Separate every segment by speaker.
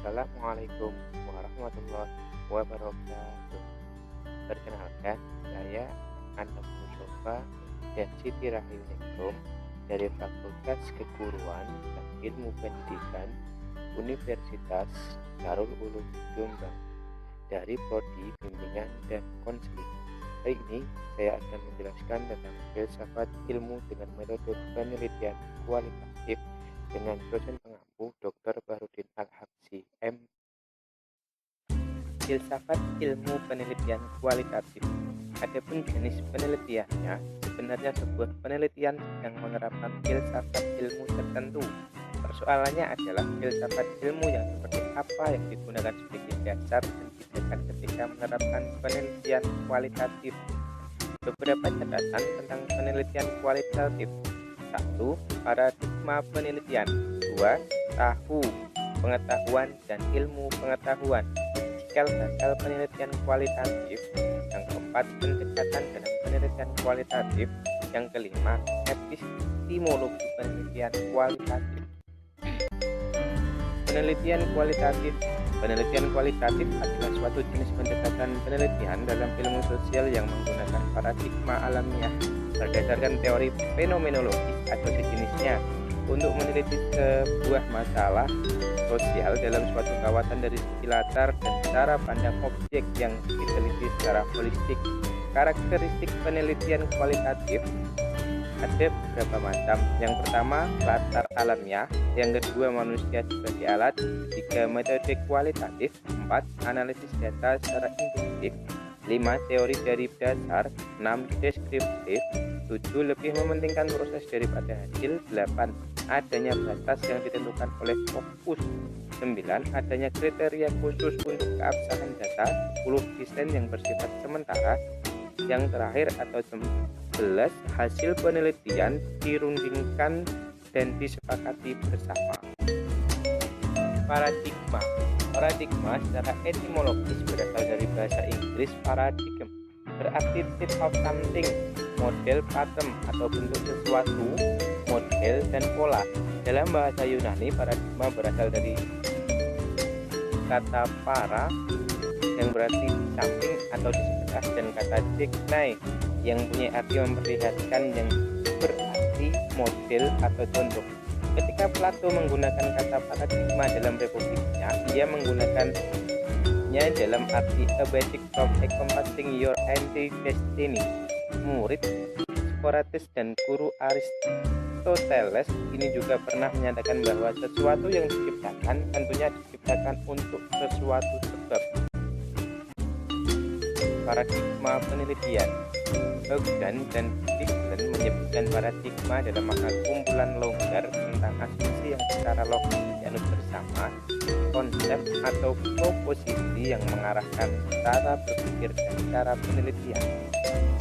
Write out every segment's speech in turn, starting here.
Speaker 1: Assalamualaikum warahmatullahi wabarakatuh. Perkenalkan, saya Anam Mustafa dan Siti Rahayu dari Fakultas Keguruan dan Ilmu Pendidikan Universitas Darul Ulum Jombang dari Prodi Bimbingan dan Konseling. Hari ini saya akan menjelaskan tentang filsafat ilmu dengan metode penelitian kualitatif dengan dosen pengampu Dr. Bahrudin Al-Habsyi, M. Filsafat ilmu penelitian kualitatif. Adapun jenis penelitiannya, sebenarnya sebuah penelitian yang menerapkan filsafat ilmu tertentu. Persoalannya adalah filsafat ilmu yang seperti apa yang digunakan sebagai dasar dan tindakan ketika menerapkan penelitian kualitatif. Beberapa catatan tentang penelitian kualitatif. 1. Paradigma penelitian. 2. Tahu, pengetahuan, dan ilmu pengetahuan. Cikal bakal penelitian kualitatif. Yang keempat, pendekatan dalam penelitian kualitatif. Yang kelima, epistemologi penelitian kualitatif. Penelitian kualitatif. Penelitian kualitatif adalah suatu jenis pendekatan penelitian dalam ilmu sosial yang menggunakan paradigma alamiah berdasarkan teori fenomenologis atau sejenisnya untuk meneliti sebuah masalah sosial dalam suatu kawasan dari segi latar dan cara pandang objek yang diteliti secara holistik. Karakteristik penelitian kualitatif ada beberapa macam. Yang pertama, latar alamiah. Yang kedua, manusia sebagai alat. 3. Metode kualitatif. 4. Analisis data secara induktif. 5. Teori dari dasar. 6. Deskriptif. 7. Lebih mementingkan proses daripada hasil. 8. Adanya batas yang ditentukan oleh fokus. 9. Adanya kriteria khusus untuk keabsahan data. 10. Desain yang bersifat sementara. Yang terakhir atau 11. Hasil penelitian dirundingkan dan disepakati bersama. Paradigma. Paradigma secara etimologis berasal dari bahasa Inggris paradigm, berarti type of something, model, pattern atau bentuk sesuatu, model, dan pola. Dalam bahasa Yunani, paradigma berasal dari kata para yang berarti di samping atau di sebelah, dan kata diknai yang punya arti memperlihatkan yang berarti model atau contoh. Ketika Plato menggunakan kata paradigma dalam Republiknya, ia menggunakannya dalam arti a basic from encompassing your anti-destiny. Murid Socrates dan guru Aristoteles ini juga pernah menyatakan bahwa sesuatu yang diciptakan tentunya diciptakan untuk sesuatu sebab. Paradigma penelitian. Hogdan dan Stigler menyebutkan paradigma dalam makna kumpulan longgar tentang asumsi yang secara logis dianut bersama, konsep atau proposisi yang mengarahkan cara berpikir dan cara penelitian.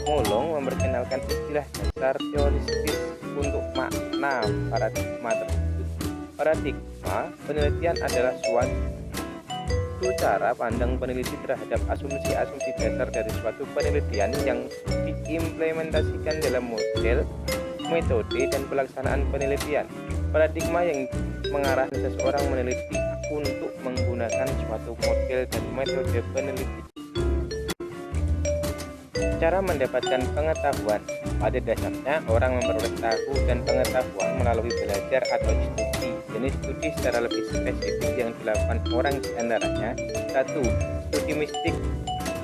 Speaker 1: Molong memperkenalkan istilah dasar teoristis untuk makna paradigma tersebut. Paradigma penelitian adalah suatu cara pandang peneliti terhadap asumsi-asumsi dasar dari suatu penelitian yang diimplementasikan dalam model, metode, dan pelaksanaan penelitian. Paradigma yang mengarahkan seseorang meneliti untuk menggunakan suatu model dan metode peneliti. Cara mendapatkan pengetahuan. Pada dasarnya, orang memperoleh tahu dan pengetahuan melalui belajar atau studi. Jenis studi secara lebih spesifik yang dilakukan orang diantaranya: 1. Studi mistik,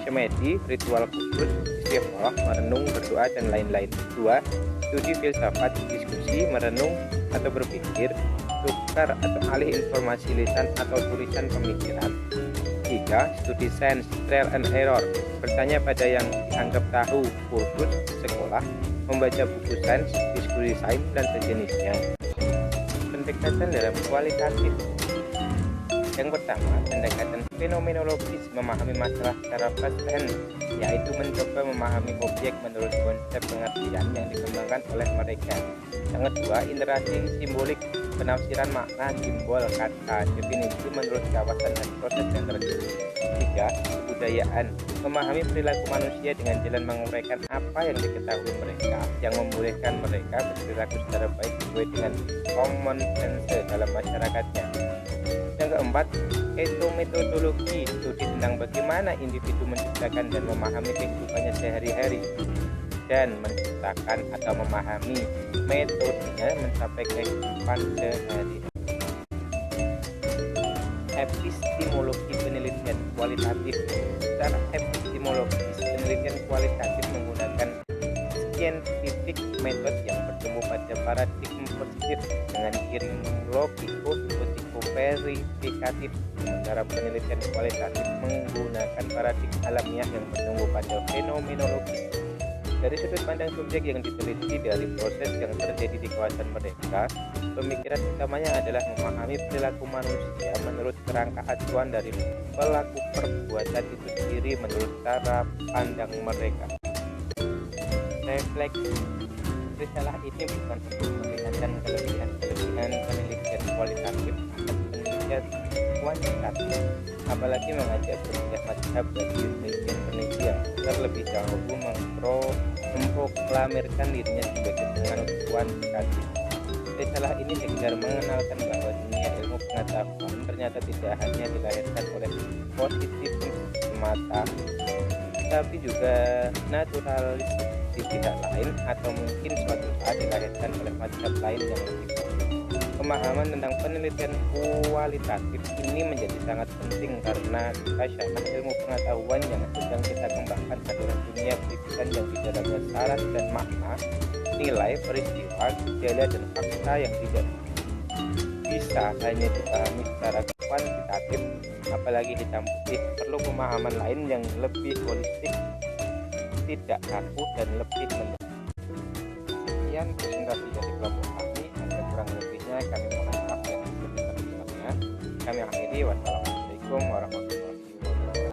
Speaker 1: semedi, ritual khusus, istighfar, merenung, berdoa, dan lain-lain. 2. Studi filsafat, diskusi, merenung, atau berpikir, tukar atau alih informasi lisan atau tulisan pemikiran. 3. Studi sains, trial and error, bertanya pada yang dianggap tahu, kursus, sekolah, membaca buku sains, diskusi sains, dan sejenisnya. Pendekatan dalam kualitatif. Yang pertama, pendekatan fenomenologis, memahami masalah secara first-hand, yaitu mencoba memahami objek menurut konsep pengertian yang dikembangkan oleh mereka. Yang kedua, interaksi simbolik, penafsiran makna, simbol, kata, definisi menurut kawasan dan proses yang terjadi. 3. Kebudayaan, memahami perilaku manusia dengan jalan menguraikan apa yang diketahui mereka, yang membolehkan mereka berperilaku secara baik sesuai dengan common sense dalam masyarakatnya. Yang keempat, etometodologi, studi tentang bagaimana individu menciptakan dan memahami kehidupannya sehari-hari dan menciptakan atau memahami metodenya mencapai kehidupan sehari-hari. Epistemologi penelitian kualitatif. Secara epistemologis, penelitian kualitatif menggunakan scientific method yang bertumbuh pada paradigma positif dengan ciri logiko-hipotiko-verifikatif. Sementara penelitian kualitatif menggunakan paradigma alamiah yang bertumbuh pada fenomenologis. Dari sudut pandang subjek yang diteliti dari proses yang terjadi di kawasan mereka, pemikiran utamanya adalah memahami perilaku manusia menurut kerangka acuan dari pelaku perbuatan itu sendiri menurut cara pandang mereka. Refleksi. Risalah ini bukan untuk mengingatkan kelebihan penelitian kualitatif atau penelitian kuantitatif, apalagi mengajak berpindah mazhab bagi penelitian terlebih dahulu memproklamirkan dirinya sebagai penganut kuantitatif. Risalah ini sekedar mengenalkan bahwa dunia ilmu pengetahuan ternyata tidak hanya dilahirkan oleh positivisme semata, tapi juga naturalis di pihak lain, atau mungkin suatu saat dilahirkan oleh mazhab lain yang lebih baik. Pemahaman tentang penelitian kualitatif ini menjadi sangat penting karena khasanah ilmu pengetahuan yang sedang kita kembangkan adalah dunia pikiran yang di dalamnya syarat dan makna, nilai, peristiwa, gejala, dan fakta yang tidak bisa hanya dipahami secara kuantitatif, apalagi hitam putih. Perlu pemahaman lain yang lebih holistik, tidak kaku, dan lebih mendalam. Sekian presentasi dari kelompok kami. Ada kurang lebihnya kami mohon maaf dan sebesar-besarnya. Kami akhiri. Wassalamualaikum warahmatullahi wabarakatuh.